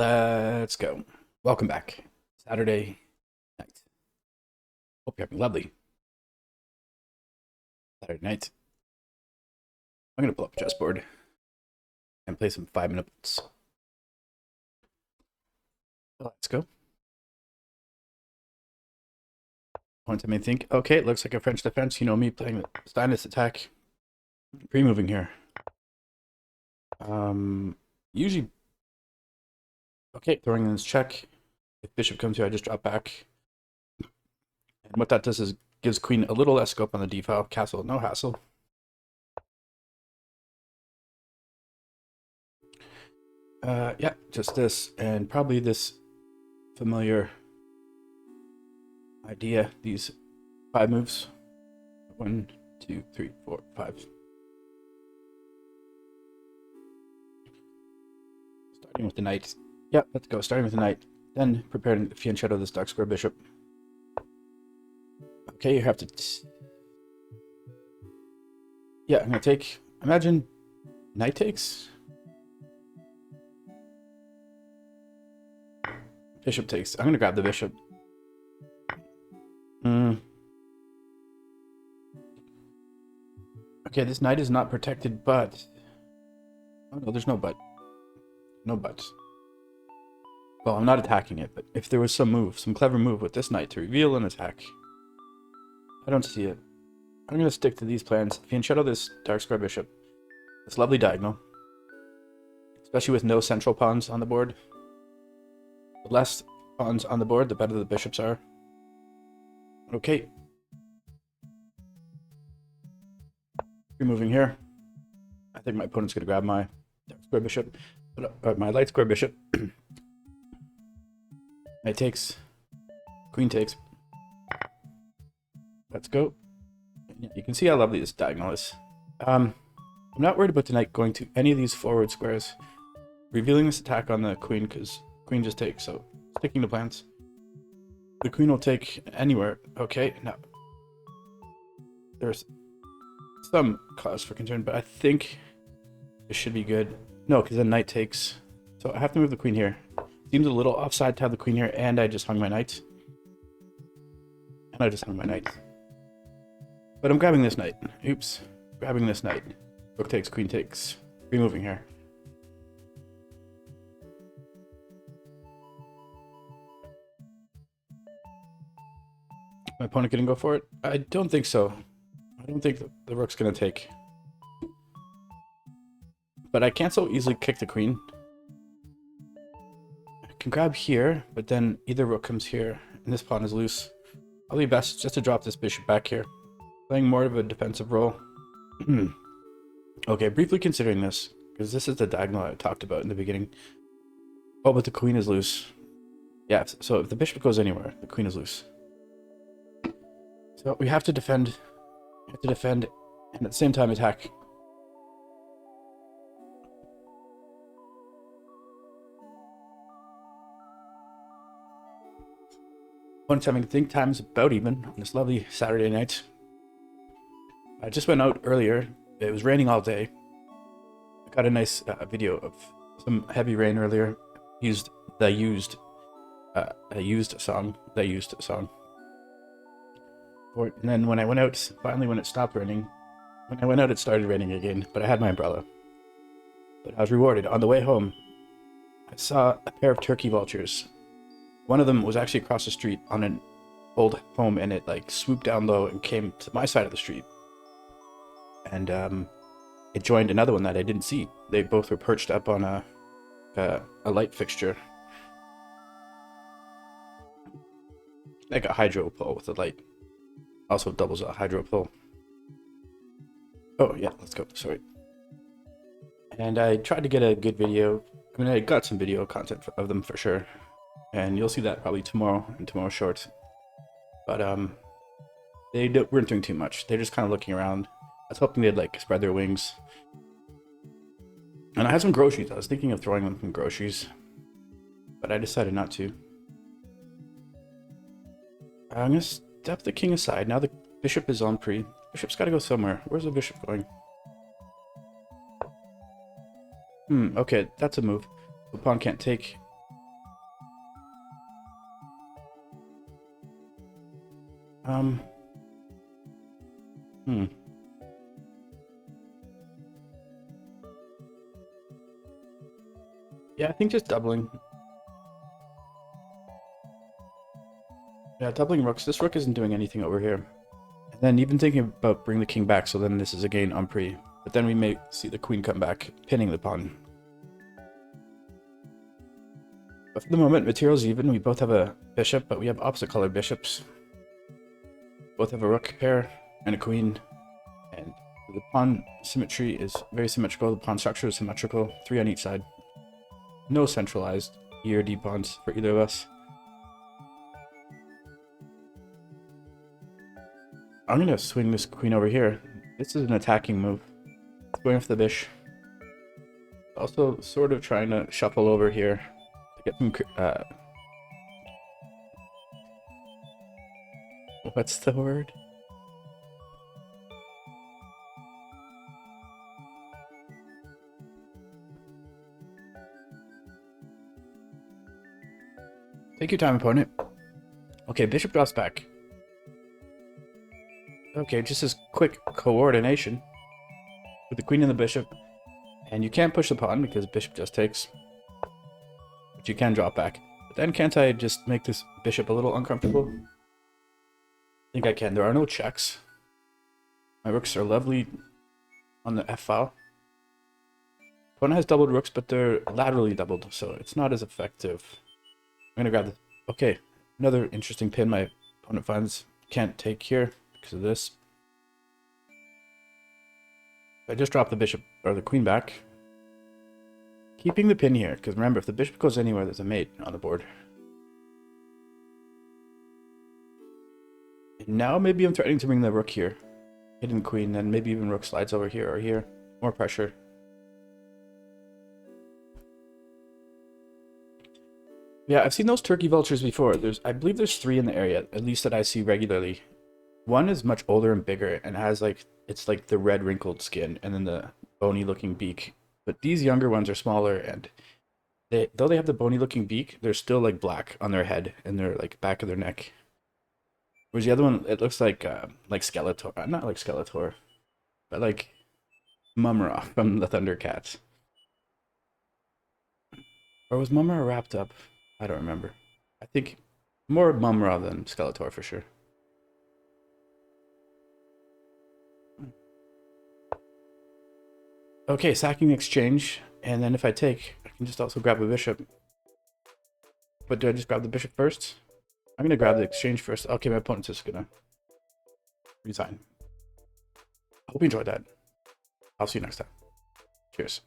Let's go. Welcome back. Saturday night. Hope you're having a lovely Saturday night. I'm going to pull up a chessboard and play some 5 minutes. Let's go. One time I think, okay, it looks like a French defense. You know me playing the Steinitz attack. Pre-moving here. Usually, okay, throwing in this check. If bishop comes here, I just drop back. And what that does is gives queen a little less scope on the d file. Castle, no hassle. Yeah, just this, and probably this familiar idea. These 5 moves. 1, 2, 3, 4, 5. Starting with the knight. Yeah, let's go. Starting with the knight. Then preparing the fianchetto this dark square bishop. Okay, you have to... Yeah, I'm going to take... Imagine knight takes. Bishop takes. I'm going to grab the bishop. Okay, this knight is not protected, but... Oh, no, there's no but. No buts. Well, I'm not attacking it, but if there was some move, some clever move with this knight to reveal an attack, I don't see it. I'm going to stick to these plans. Fianchetto this dark square bishop. This lovely diagonal. Especially with no central pawns on the board. The less pawns on the board, the better the bishops are. Okay. Removing here. I think my opponent's going to grab my dark square bishop. My light square bishop. Knight takes. Queen takes. Let's go. You can see how lovely this diagonal is. I'm not worried about the knight going to any of these forward squares. Revealing this attack on the queen, because queen just takes, so sticking to plans. The queen will take anywhere. Okay, now there's some cause for concern, but I think it should be good. No, because the knight takes. So I have to move the queen here. Seems a little offside to have the queen here, and I just hung my knight. But I'm grabbing this knight. Oops. Grabbing this knight. Rook takes, queen takes. Removing here. My opponent gonna go for it? I don't think so. I don't think the rook's gonna take. But I can't so easily kick the queen. I can grab here, but then either rook comes here, and this pawn is loose. Probably best just to drop this bishop back here. Playing more of a defensive role. Okay, briefly considering this, because this is the diagonal I talked about in the beginning. Oh, but the queen is loose. Yeah, so if the bishop goes anywhere, the queen is loose. So we have to defend. And at the same time attack. Opponent's having think time's about even on this lovely Saturday night. I just went out earlier. It was raining all day. I got a nice video of some heavy rain earlier. Used song. And then when I went out, finally when it stopped raining, when I went out it started raining again, but I had my umbrella. But I was rewarded. On the way home, I saw a pair of turkey vultures. One of them was actually across the street on an old home, and it like swooped down low and came to my side of the street. And it joined another one that I didn't see. They both were perched up on a light fixture. Like a hydro pole with a light. Also doubles a hydro pole. Oh yeah, let's go. Sorry. And I tried to get a good video. I mean, I got some video content of them for sure. And you'll see that probably tomorrow in tomorrow's shorts. But they weren't doing too much. They're just kind of looking around. I was hoping they'd like spread their wings. And I had some groceries. I was thinking of throwing them some groceries. But I decided not to. I'm going to step the king aside. Now the bishop is on pre. Bishop's got to go somewhere. Where's the bishop going? Okay, that's a move. The pawn can't take. Um. Hmm. Yeah, I think just doubling. Yeah, doubling rooks. This rook isn't doing anything over here. And then even thinking about bringing the king back, so then this is again unpre. But then we may see the queen come back, pinning the pawn. But for the moment, material's even. We both have a bishop, but we have opposite colored bishops. Both have a rook pair and a queen. And the pawn symmetry is very symmetrical. The pawn structure is symmetrical. 3 on each side. No centralized E or D pawns for either of us. I'm going to swing this queen over here. This is an attacking move. It's going off the bish. Also sort of trying to shuffle over here to get some... what's the word? Take your time, opponent. Okay, bishop drops back. Okay, just this quick coordination with the queen and the bishop. And you can't push the pawn because bishop just takes. But you can drop back. But then can't I just make this bishop a little uncomfortable? I think I can. There are no checks. My rooks are lovely on the f-file. Opponent has doubled rooks, but they're laterally doubled, so it's not as effective. I'm gonna grab the... Okay, another interesting pin my opponent finds. Can't take here because of this. I just drop the bishop or the queen back. Keeping the pin here, because remember, if the bishop goes anywhere, there's a mate on the board. And now maybe I'm threatening to bring the rook here. Hitting the queen, then maybe even rook slides over here or here. More pressure. Yeah, I've seen those turkey vultures before. I believe there's 3 in the area, at least that I see regularly. One is much older and bigger and has like, it's like the red wrinkled skin and then the bony looking beak. But these younger ones are smaller and though they have the bony looking beak, they're still like black on their head and their like back of their neck. Whereas the other one, it looks like Skeletor, not like Skeletor, but like Mumra from the Thundercats. Or was Mumra wrapped up? I don't remember. I think more Mumra than Skeletor for sure. Okay, sacking the exchange, and then if I take, I can just also grab a bishop. But do I just grab the bishop first? I'm gonna grab the exchange first. Okay, my opponent's just gonna resign. I hope you enjoyed that. I'll see you next time. Cheers.